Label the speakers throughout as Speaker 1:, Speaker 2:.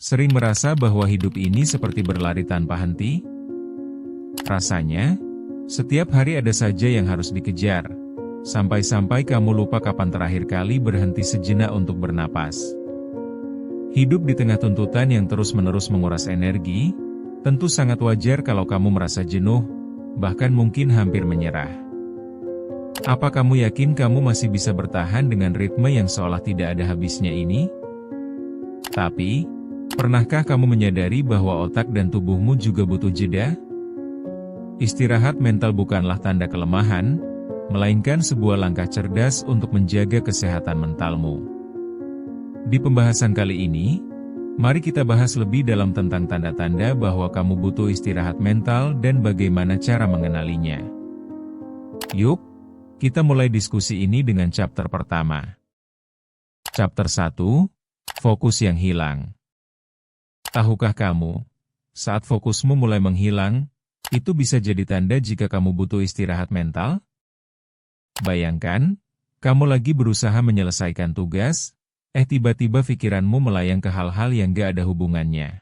Speaker 1: Sering merasa bahwa hidup ini seperti berlari tanpa henti? Rasanya, setiap hari ada saja yang harus dikejar, sampai-sampai kamu lupa kapan terakhir kali berhenti sejenak untuk bernapas. Hidup di tengah tuntutan yang terus-menerus menguras energi, tentu sangat wajar kalau kamu merasa jenuh, bahkan mungkin hampir menyerah. Apa kamu yakin kamu masih bisa bertahan dengan ritme yang seolah tidak ada habisnya ini? Tapi, pernahkah kamu menyadari bahwa otak dan tubuhmu juga butuh jeda? Istirahat mental bukanlah tanda kelemahan, melainkan sebuah langkah cerdas untuk menjaga kesehatan mentalmu. Di pembahasan kali ini, mari kita bahas lebih dalam tentang tanda-tanda bahwa kamu butuh istirahat mental dan bagaimana cara mengenalinya. Yuk, kita mulai diskusi ini dengan chapter pertama. Chapter 1, Fokus yang hilang. Tahukah kamu, saat fokusmu mulai menghilang, itu bisa jadi tanda jika kamu butuh istirahat mental? Bayangkan, kamu lagi berusaha menyelesaikan tugas, tiba-tiba pikiranmu melayang ke hal-hal yang gak ada hubungannya.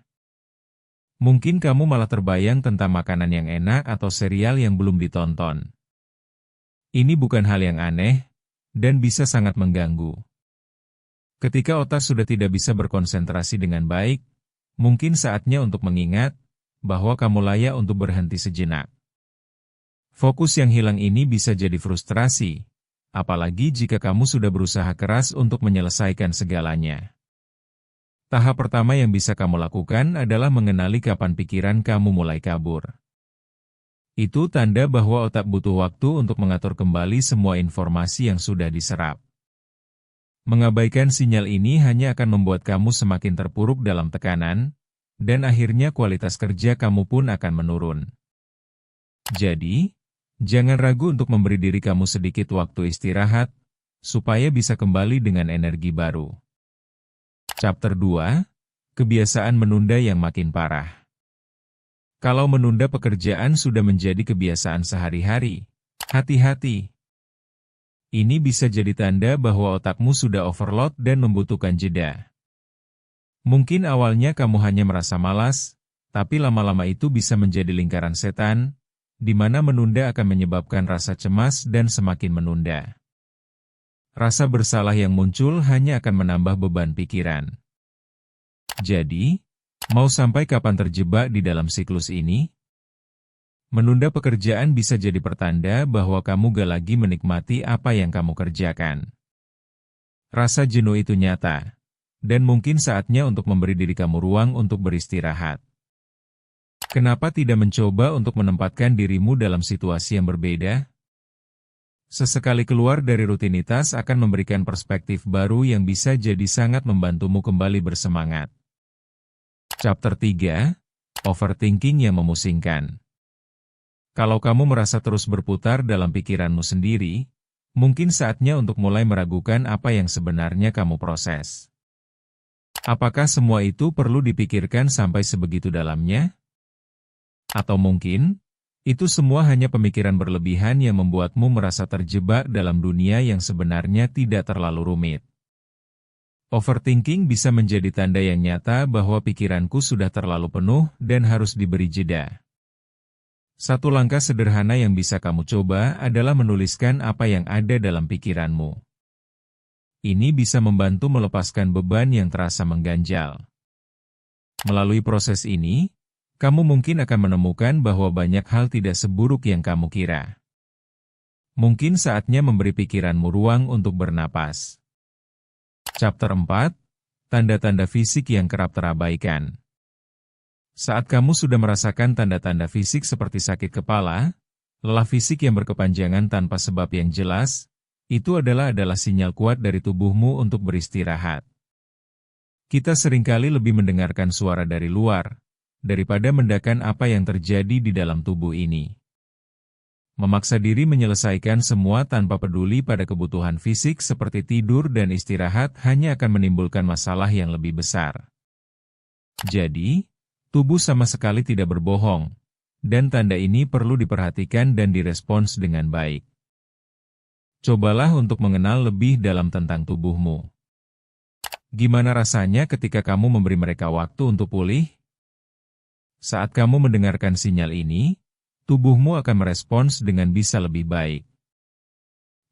Speaker 1: Mungkin kamu malah terbayang tentang makanan yang enak atau serial yang belum ditonton. Ini bukan hal yang aneh, dan bisa sangat mengganggu. Ketika otak sudah tidak bisa berkonsentrasi dengan baik, mungkin saatnya untuk mengingat bahwa kamu layak untuk berhenti sejenak. Fokus yang hilang ini bisa jadi frustrasi, apalagi jika kamu sudah berusaha keras untuk menyelesaikan segalanya. Tahap pertama yang bisa kamu lakukan adalah mengenali kapan pikiran kamu mulai kabur. Itu tanda bahwa otak butuh waktu untuk mengatur kembali semua informasi yang sudah diserap. Mengabaikan sinyal ini hanya akan membuat kamu semakin terpuruk dalam tekanan, dan akhirnya kualitas kerja kamu pun akan menurun. Jadi, jangan ragu untuk memberi diri kamu sedikit waktu istirahat, supaya bisa kembali dengan energi baru. Chapter 2, Kebiasaan menunda yang makin parah. Kalau menunda pekerjaan sudah menjadi kebiasaan sehari-hari, hati-hati. Ini bisa jadi tanda bahwa otakmu sudah overload dan membutuhkan jeda. Mungkin awalnya kamu hanya merasa malas, tapi lama-lama itu bisa menjadi lingkaran setan, di mana menunda akan menyebabkan rasa cemas dan semakin menunda. Rasa bersalah yang muncul hanya akan menambah beban pikiran. Jadi, mau sampai kapan terjebak di dalam siklus ini? Menunda pekerjaan bisa jadi pertanda bahwa kamu gak lagi menikmati apa yang kamu kerjakan. Rasa jenuh itu nyata, dan mungkin saatnya untuk memberi diri kamu ruang untuk beristirahat. Kenapa tidak mencoba untuk menempatkan dirimu dalam situasi yang berbeda? Sesekali keluar dari rutinitas akan memberikan perspektif baru yang bisa jadi sangat membantumu kembali bersemangat. Chapter 3, Overthinking yang memusingkan. Kalau kamu merasa terus berputar dalam pikiranmu sendiri, mungkin saatnya untuk mulai meragukan apa yang sebenarnya kamu proses. Apakah semua itu perlu dipikirkan sampai sebegitu dalamnya? Atau mungkin, itu semua hanya pemikiran berlebihan yang membuatmu merasa terjebak dalam dunia yang sebenarnya tidak terlalu rumit. Overthinking bisa menjadi tanda yang nyata bahwa pikiranku sudah terlalu penuh dan harus diberi jeda. Satu langkah sederhana yang bisa kamu coba adalah menuliskan apa yang ada dalam pikiranmu. Ini bisa membantu melepaskan beban yang terasa mengganjal. Melalui proses ini, kamu mungkin akan menemukan bahwa banyak hal tidak seburuk yang kamu kira. Mungkin saatnya memberi pikiranmu ruang untuk bernapas. Chapter 4, Tanda-tanda fisik yang kerap terabaikan. Saat kamu sudah merasakan tanda-tanda fisik seperti sakit kepala, lelah fisik yang berkepanjangan tanpa sebab yang jelas, itu adalah sinyal kuat dari tubuhmu untuk beristirahat. Kita seringkali lebih mendengarkan suara dari luar, daripada mendakan apa yang terjadi di dalam tubuh ini. Memaksa diri menyelesaikan semua tanpa peduli pada kebutuhan fisik seperti tidur dan istirahat hanya akan menimbulkan masalah yang lebih besar. Jadi, tubuh sama sekali tidak berbohong, dan tanda ini perlu diperhatikan dan direspons dengan baik. Cobalah untuk mengenal lebih dalam tentang tubuhmu. Gimana rasanya ketika kamu memberi mereka waktu untuk pulih? Saat kamu mendengarkan sinyal ini, tubuhmu akan merespons dengan bisa lebih baik.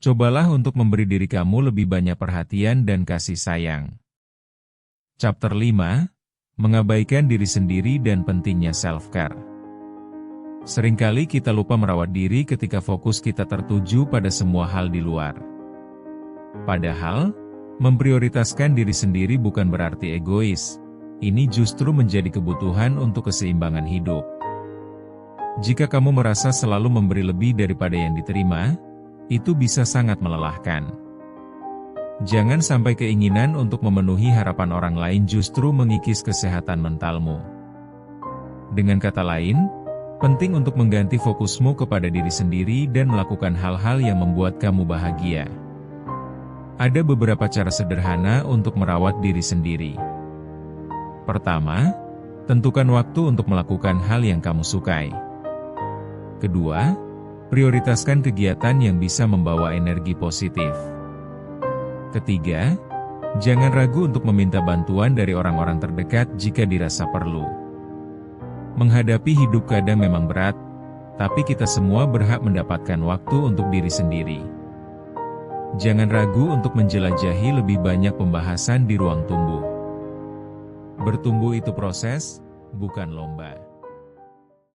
Speaker 1: Cobalah untuk memberi diri kamu lebih banyak perhatian dan kasih sayang. Chapter 5, Mengabaikan diri sendiri dan pentingnya self-care. Seringkali kita lupa merawat diri ketika fokus kita tertuju pada semua hal di luar. Padahal, memprioritaskan diri sendiri bukan berarti egois. Ini justru menjadi kebutuhan untuk keseimbangan hidup. Jika kamu merasa selalu memberi lebih daripada yang diterima, itu bisa sangat melelahkan. Jangan sampai keinginan untuk memenuhi harapan orang lain justru mengikis kesehatan mentalmu. Dengan kata lain, penting untuk mengganti fokusmu kepada diri sendiri dan melakukan hal-hal yang membuat kamu bahagia. Ada beberapa cara sederhana untuk merawat diri sendiri. Pertama, tentukan waktu untuk melakukan hal yang kamu sukai. Kedua, prioritaskan kegiatan yang bisa membawa energi positif. Ketiga, jangan ragu untuk meminta bantuan dari orang-orang terdekat jika dirasa perlu. Menghadapi hidup kadang memang berat, tapi kita semua berhak mendapatkan waktu untuk diri sendiri. Jangan ragu untuk menjelajahi lebih banyak pembahasan di ruang tumbuh. Bertumbuh itu proses, bukan lomba.